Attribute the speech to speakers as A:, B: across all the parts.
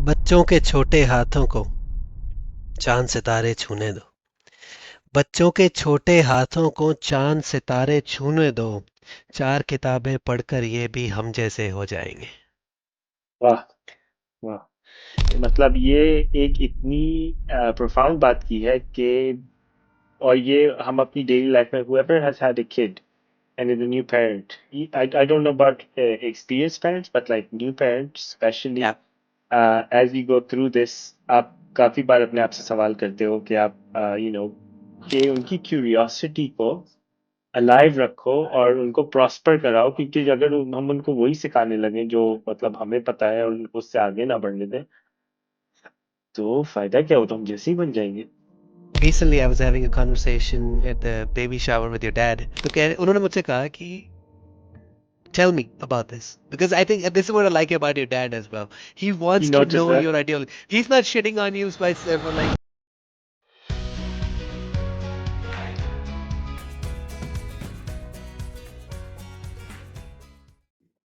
A: बच्चों के छोटे हाथों को चांद सितारे छूने दो। बच्चों के छोटे हाथों को चांद सितारे छूने दो। चार किताबें पढ़कर ये भी हम जैसे हो जाएंगे।
B: वाह वाह। मतलब ये एक इतनी प्रोफाउंड बात की है कि और ये हम अपनी डेली लाइफ में whoever has had a kid and is a new parent, I don't know about experienced parents but like new parents especially,
A: या
B: as you go through this, आप काफी बार अपने आप से सवाल करते हो कि आप कि उनकी क्यूरियोसिटी को अलाइव रखो और उनको प्रॉस्पर कराओ, क्योंकि अगर हम उनको वही सिखाने लगे जो मतलब हमें पता है और उनको उससे आगे ना बढ़ने दें, तो फायदा क्या हो, तो हम जैसे ही बन जाएंगे।
A: recently I was having a conversation at the baby shower with your dad. तो कह उन्होंने मुझसे कहा कि tell me about this because I think this is what I like about your dad as well. He
B: You
A: wants to
B: notice
A: know
B: that?
A: your ideology. He's not shitting on you by for like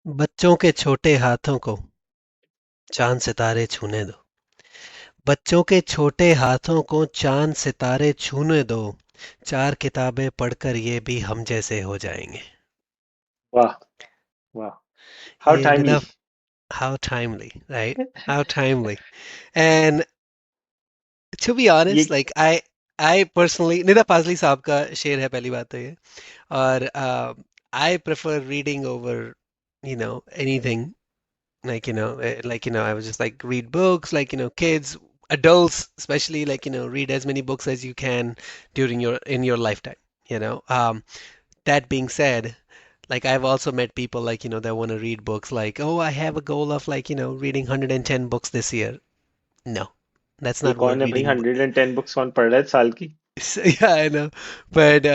A: बच्चों के छोटे हाथों को चांद सितारे छूने दो। बच्चों के छोटे हाथों को चांद सितारे छूने दो। चार किताबें पढ़कर ये भी हम जैसे हो जाएंगे।
B: वाह वाह। हाउ
A: ये
B: timely.
A: Nida how timely, right? How timely. And to be
B: ये
A: honest, like I personally Nida Fazli साहब का शेर है पहली बात तो ये और I prefer reading over anything like I was just like read books like kids adults especially like read as many books as you can during your in your lifetime you know um that being said, like I've also met people like that want to read books like, oh, I have a goal of like reading 110 books this year. No, that's
B: ये
A: not what
B: कौन है भाई,
A: reading
B: 110 books कौन पढ़ रहा है साल की?
A: so, yeah, I know. But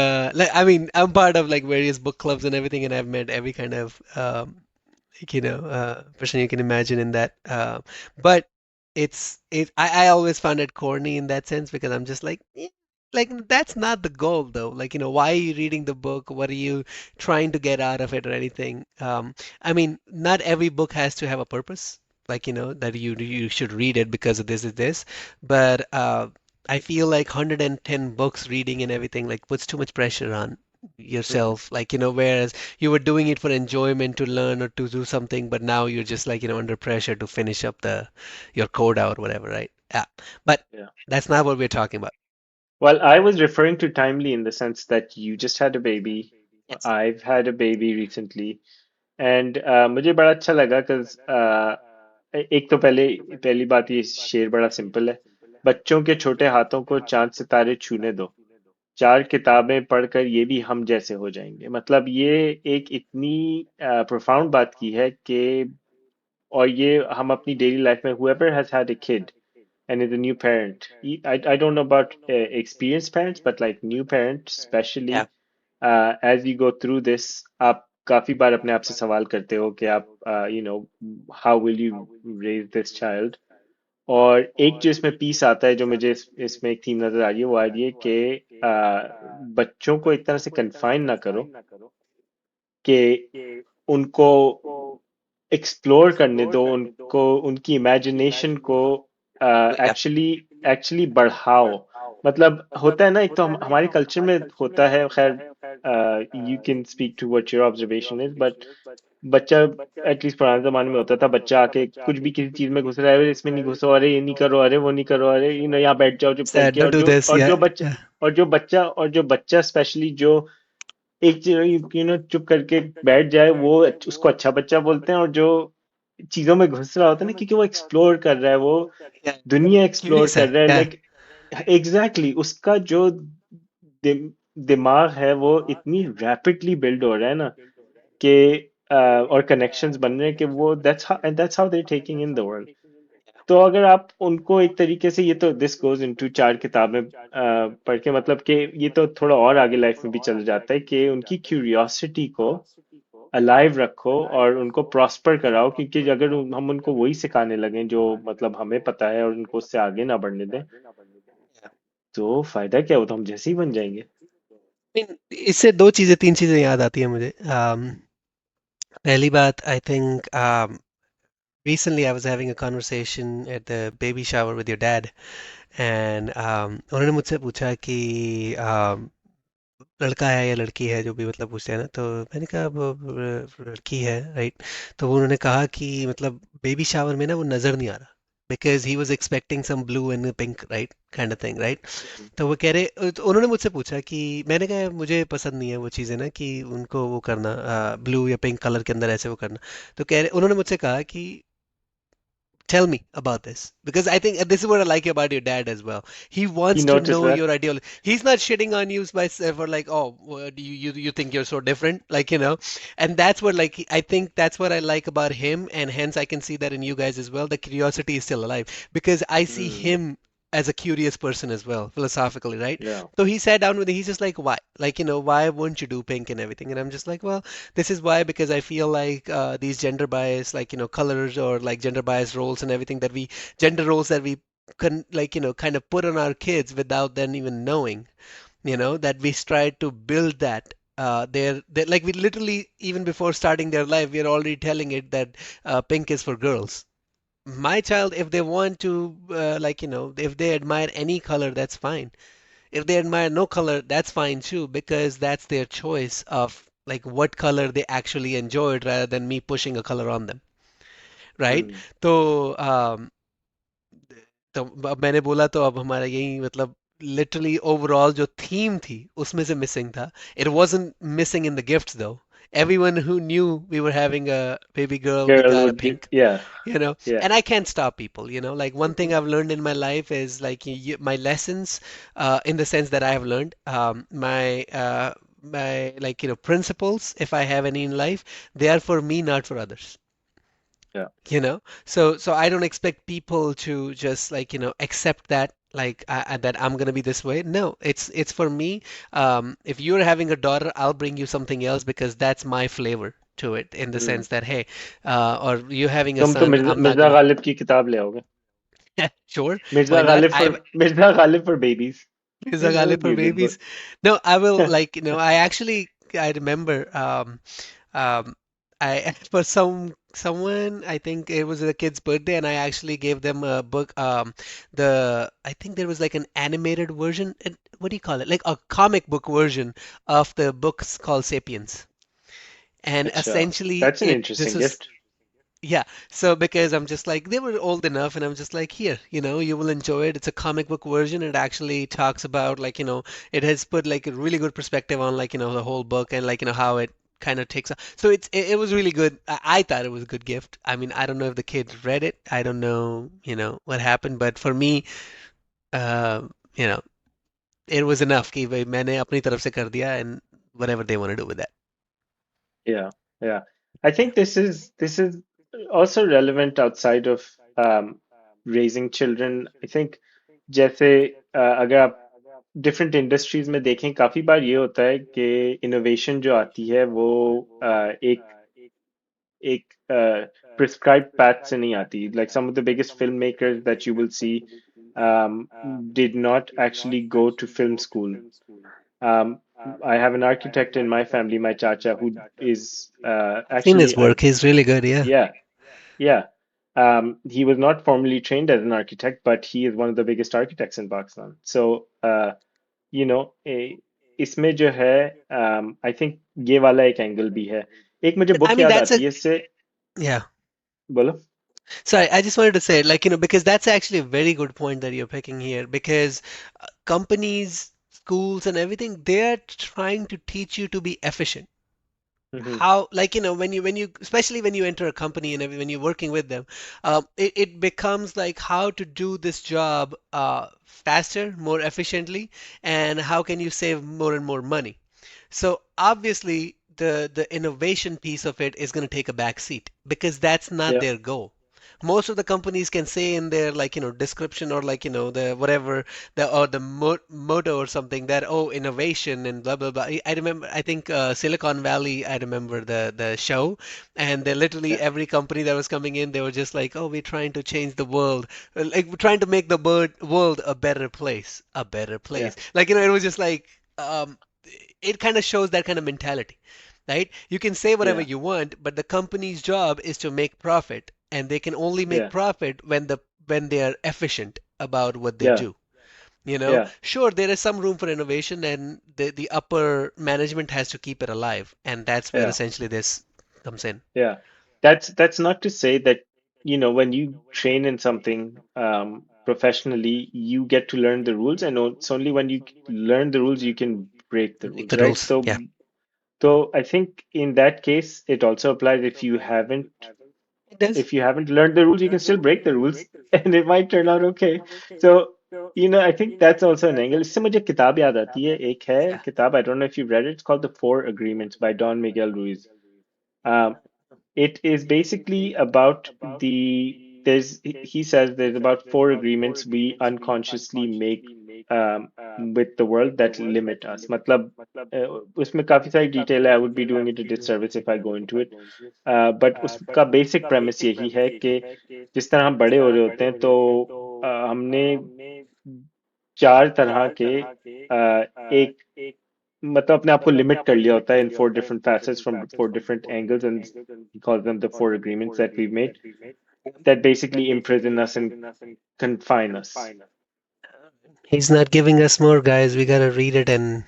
A: like I mean, I'm part of like various book clubs and everything, and I've met every kind of person you can imagine in that. But I always found it corny in that sense because I'm just like that's not the goal though. Like, why are you reading the book? What are you trying to get out of it or anything? I mean, not every book has to have a purpose. Like, that you should read it because of this. But I feel like 110 books reading and everything like puts too much pressure on yourself. Like, whereas you were doing it for enjoyment to learn or to do something, but now you're just like, under pressure to finish up the your code out, whatever, right? Yeah. But
B: Yeah.
A: that's not what we're talking about.
B: Well, I was referring to timely in the sense that you just had a baby.
A: Yes.
B: I've had a baby recently. And मुझे बड़ा अच्छा लगा because एक तो पहली बात, ये शेर बड़ा सिंपल है। बच्चों के छोटे हाथों को चांद सितारे छूने दो, चार किताबें पढ़कर ये भी हम जैसे हो जाएंगे। मतलब ये एक इतनी प्रोफाउंड बात की है कि और ये हम अपनी डेली लाइफ में whoever has had a kid and is a new parent, I don't know about experienced parents but like new parents especially,
A: Yeah.
B: as you go through this, आप काफी बार अपने आप से सवाल करते हो कि आप how will you raise this child। और एक जो इसमें पीस आता है जो मुझे इसमें एक थीम नजर आ रही है, वो आ रही है कि बच्चों को एक तरह से कन्फाइन ना करो, कि उनको एक्सप्लोर करने दो, उनको उनकी इमेजिनेशन को
A: Yeah.
B: एक्चुअली एक्चुअली बढ़ाओ। मतलब होता है ना, एक तो हमारे कल्चर में होता है, खैर you can speak to what your observation is, but बच्चा एटलीस्ट पुराने जमाने में होता था, बच्चा आके कुछ भी किसी चीज में घुस रहा है, "अरे इसमें नहीं घुसो, अरे ये नहीं करो, अरे वो नहीं करो, अरे यहाँ बैठ जाओ चुप
A: Sad.
B: करके"।
A: Don't
B: और
A: do
B: जो
A: this.
B: और जो
A: Yeah.
B: बच्चा
A: Yeah.
B: स्पेशली जो एक चुप करके बैठ जाए, वो उसको अच्छा बच्चा बोलते हैं। और जो चीजों में घुस रहा होता है ना, क्योंकि वो एक्सप्लोर कर रहा है, वो
A: Yeah.
B: दुनिया एक्सप्लोर
A: Curious
B: कर
A: है.
B: रहा है,
A: Yeah.
B: लाइक एग्जैक्टली उसका जो दिमाग है वो इतनी रैपिडली बिल्ड हो रहा है ना कि और कनेक्शंस बन रहे हैं कि वो that's how they taking in the world. तो अगर आप उनको एक तरीके से, ये तो दिस गोज इनटू चार किताबें पढ़ के, मतलब कि ये तो थोड़ा और आगे लाइफ में भी चल जाता है कि उनकी क्यूरियोसिटी को अलाइव रखो और उनको प्रॉस्पर कराओ, क्योंकि अगर हम उनको वही सिखाने लगे जो मतलब हमें पता है और उनको उससे आगे ना बढ़ने दें, तो फायदा क्या हो, तो हम जैसे ही बन जाएंगे।
A: I mean, इससे दो चीजें तीन चीजें याद आती है मुझे। पहली बात I think Recently, I was having a conversation at the baby shower with your dad, and उन्होंने मुझसे पूछा कि लड़का है या लड़की है, जो भी मतलब पूछते हैं ना, तो मैंने कहा वो लड़की है, राइट? तो वो उन्होंने कहा कि मतलब बेबी शावर में ना वो नज़र नहीं आ रहा, because he was expecting some blue and pink, right, kind of thing, right?
B: Hmm,
A: तो वो कह रहे, तो उन्होंने मुझसे पूछा कि मैंने कहा मुझे पसंद नहीं है वो चीज़ें ना, कि उनको वो करना ब्लू या पिंक कलर के अंदर ऐसे वो करना। तो कह रहे, उन्होंने मुझसे कहा कि tell me about this, because I think this is what I like about your dad as well. He
B: he
A: wants to
B: noticed
A: know
B: that.
A: your ideology. He's not shitting on you by for like, oh, what do you think you're so different, like, and that's what, like, I think that's what I like about him, and hence I can see that in you guys as well. The curiosity is still alive because I see
B: Mm,
A: him as a curious person as well, philosophically, right?
B: yeah.
A: So he sat down with me. He's just like, why? Like, why wouldn't you do pink and everything? And I'm just like, well, this is why, because I feel like these gender bias, like, colors, or like gender bias roles and everything that we, gender roles that we can, like, kind of put on our kids without them even knowing, that we try to build that. They're like, we literally, even before starting their life, we are already telling it that pink is for girls. My child, if they want to, like, if they admire any color, that's fine. If they admire no color, that's fine too, because that's their choice of like what color they actually enjoyed, rather than me pushing a color on them, right?
B: Mm,
A: तो तो अब मैंने बोला, तो अब हमारा यही मतलब लिटरली ओवरऑल जो थीम थी उसमें से मिसिंग था. It wasn't missing in the gifts दो. Everyone who knew we were having a baby girl, we
B: girl
A: got a
B: would give,
A: pink,
B: yeah, yeah.
A: and I can't stop people, like one thing
B: Hmm.
A: I've learned in my life is like my lessons, in the sense that I have learned, my like principles, if I have any in life, they are for me, not for others.
B: Yeah.
A: So I don't expect people to just like accept that, like that I'm gonna be this way. No, it's for me. If you're having a daughter, I'll bring you something else because that's my flavor to it, in the
B: Mm.
A: sense that, hey, or you having a
B: तुम तो
A: son, I'm not
B: Mirza
A: gonna.
B: Ghalib की किताब ले आओगे.
A: Sure,
B: Mirza
A: why not?
B: Ghalib for Mirza Ghalib for babies.
A: Is a
B: That
A: Gale
B: would
A: for
B: be a good
A: babies?
B: book.
A: No, I will, like, I actually, I remember, um, I for someone, I think it was a kid's birthday, and I actually gave them a book. I think there was like an animated version. What do you call it? Like a comic book version of the books called Sapiens. And
B: अच्छा,
A: essentially,
B: that's an
A: this
B: interesting
A: was,
B: gift.
A: yeah. So because I'm just like, they were old enough, and I'm just like, here, you will enjoy it. It's a comic book version. It actually talks about, like, it has put like a really good perspective on, like, the whole book, and like, how it kind of takes. So it was really good. I thought it was a good gift. I mean, I don't know if the kids read it. I don't know, what happened, but for me, uh, you know, it was enough कि भाई मैंने अपनी तरफ से कर दिया, and whatever they want to do with that.
B: Yeah, yeah. I think this is also relevant outside of raising children. I think जैसे अगर आप डिफरेंट इंडस्ट्रीज में देखें, काफी बार ये होता है कि इनोवेशन जो आती है वो एक एक prescribed path से नहीं आती. Like some of the biggest filmmakers that you will see um, did not actually go to film school. Um, I have an architect in my family, my chacha, who is
A: I've seen
B: actually,
A: his work. He's really good, yeah.
B: yeah, yeah. He was not formally trained as an architect, but he is one of the biggest architects in Pakistan. So, you know, इसमें जो है, I think ये वाला एक angle भी है. एक मुझे
A: I
B: बुक
A: mean,
B: याद
A: that's a,
B: आती है इससे.
A: yeah.
B: बोलो.
A: Sorry, I just wanted to say, like, because that's actually a very good point that you're picking here, because companies, schools, and everything, they're trying to teach you to be efficient.
B: Mhm.
A: How, like, when you especially when you enter a company, and when you're working with them, it becomes like how to do this job faster, more efficiently, and how can you save more and more money. So obviously the innovation piece of it is going to take a back seat, because that's not
B: Yeah,
A: their goal. Most of the companies can say in their, like, description, or like, the whatever, the motto or something, that, oh, innovation and blah blah blah. I remember, I think, Silicon Valley, I remember the show, and they literally,
B: yeah,
A: every company that was coming in, they were just like, oh, we're trying to change the world, like we're trying to make the world a better place, a better
B: yeah,
A: place. Like, it was just like, um, it kind of shows that kind of mentality, right? You can say whatever
B: yeah,
A: you want, but the company's job is to make profit. and they can only make
B: Yeah.
A: profit when they are efficient about what they
B: Yeah.
A: do. You know,
B: Yeah.
A: sure, there is some room for innovation, and the upper management has to keep it alive, and that's where
B: Yeah.
A: essentially this comes in.
B: Yeah. That's not to say that, when you train in something professionally, you get to learn the rules, and it's only when you learn the rules you can break the
A: Make
B: rules,
A: the
B: right?
A: rules.
B: So,
A: Yeah,
B: I think in that case, it also applies
A: it does.
B: if you haven't learned the rules, you can still break the rules, and it might turn out okay. So, I think that's also an angle. इससे मुझे किताब याद आती है. एक है
A: Yeah.
B: किताब, I don't know if you've read it. It's called The Four Agreements by Don Miguel Ruiz. Um, it is basically about he says there's about four agreements we unconsciously make with the world that limit us. मतलब उसमें काफी सारी detail है. I would be doing it a disservice if I go into it. But उसका basic premise यही है कि जिस तरह हम बड़े हो रहे होते हैं, तो हमने चार तरह के एक मतलब अपने आप को लिमिट कर लिया होता है in four different facets from four different angles, and he calls them the four agreements that we've made that basically imprison us and confine us.
A: He's not giving us more, guys. We gotta read it and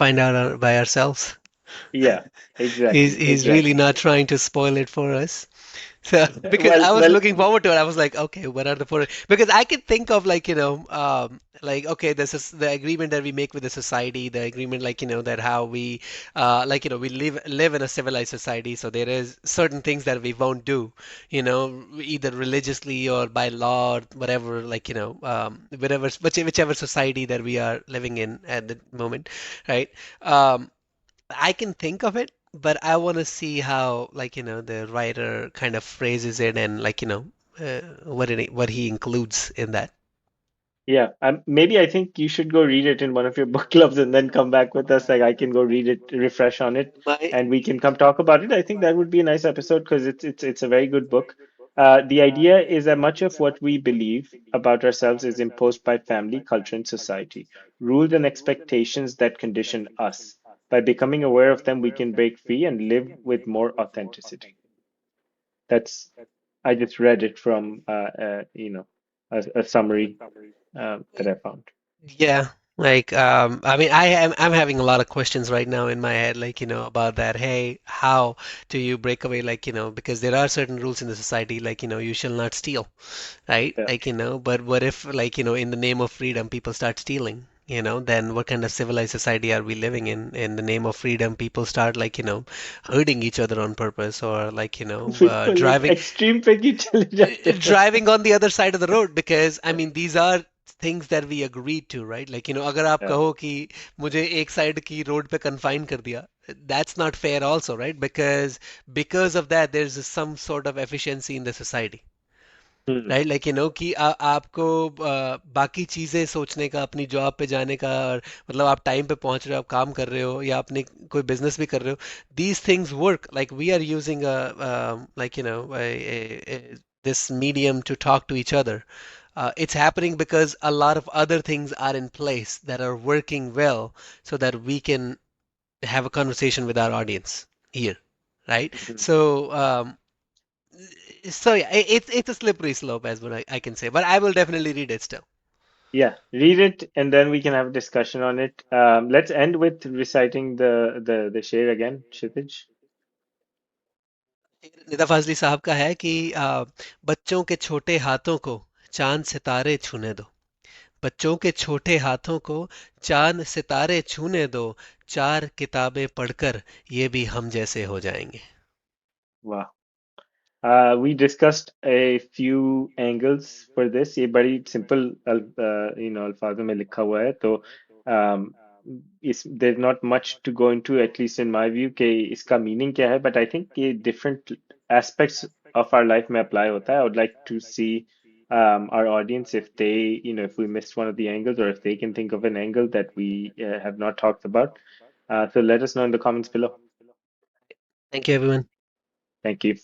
A: find out by ourselves.
B: Yeah,
A: He's
B: exactly,
A: he's really
B: exactly.
A: not trying to spoil it for us. So because
B: Well,
A: I was
B: well,
A: looking forward to it, I was like, okay, what are the four? Because I could think of like like okay, this is the agreement that we make with the society, the agreement like that how we like we live in a civilized society, so there is certain things that we won't do, either religiously or by law or whatever, like whichever society that we are living in at the moment, right? Um, I can think of it, but I want to see how, like, the writer kind of phrases it and, like, what he includes in that.
B: yeah. Maybe I think you should go read it in one of your book clubs and then come back with us. Like I can go read it, refresh on it,
A: My,
B: and we can come talk about it. I think that would be a nice episode because it's a very good book. The idea is that much of what we believe about ourselves is imposed by family, culture, and society, rules and expectations that condition us. By becoming aware of them, we can break free and live with more authenticity. That's I just read it from a summary that I found.
A: yeah, like, I mean, I'm having a lot of questions right now in my head, like, about that. Hey, how do you break away, like, because there are certain rules in the society, like, you shall not steal, right?
B: Yeah.
A: Like, but what if, like, in the name of freedom, people start stealing? Then what kind of civilized society are we living in? In the name of freedom, people start, like, hurting each other on purpose, or like,
B: बिल्कुल एक
A: driving
B: extreme पे ही चले जाते हैं.
A: driving on the other side of the road, because I mean these are things that we agreed to, right? Like, अगर आप
B: Yeah.
A: कहो कि मुझे एक साइड की रोड पे confine कर दिया, that's not fair also, right? Because of that there's some sort of efficiency in the society,
B: Hmm.
A: Right, like कि आपको बाकी चीजें सोचने का, अपनी जॉब पे जाने का, और मतलब आप टाइम पे पहुंच रहे हो, आप काम कर रहे हो, या अपने कोई बिजनेस भी कर रहे हो, these things work, like we are using like this medium to talk to each other. It's happening because a lot of other things are in place that are working well, so that we can have a conversation with our audience here, right?
B: Mhm.
A: So yeah, it's a slippery slope, as what I can say, but I will definitely read it still.
B: Yeah, read it and then we can have a discussion on it. Let's end with reciting the share again, Kshitij.
A: Nida Fazli साहब का है कि बच्चों के छोटे हाथों को चांद सितारे छूने दो, बच्चों के छोटे हाथों को चांद सितारे छूने दो, चार किताबें पढ़कर ये भी हम जैसे हो जाएंगे.
B: वाह. We discussed a few angles for this. ये बड़ी simple अल्फाजों में लिखा हुआ है, तो um, there's not much to go into, at least in my view, कि इसका meaning क्या है. But I think ये different aspects of our life में apply होता है. I would like to see our audience if they, if we missed one of the angles, or if they can think of an angle that we have not talked about. So let us know in the comments below.
A: Thank you, everyone.
B: Thank you.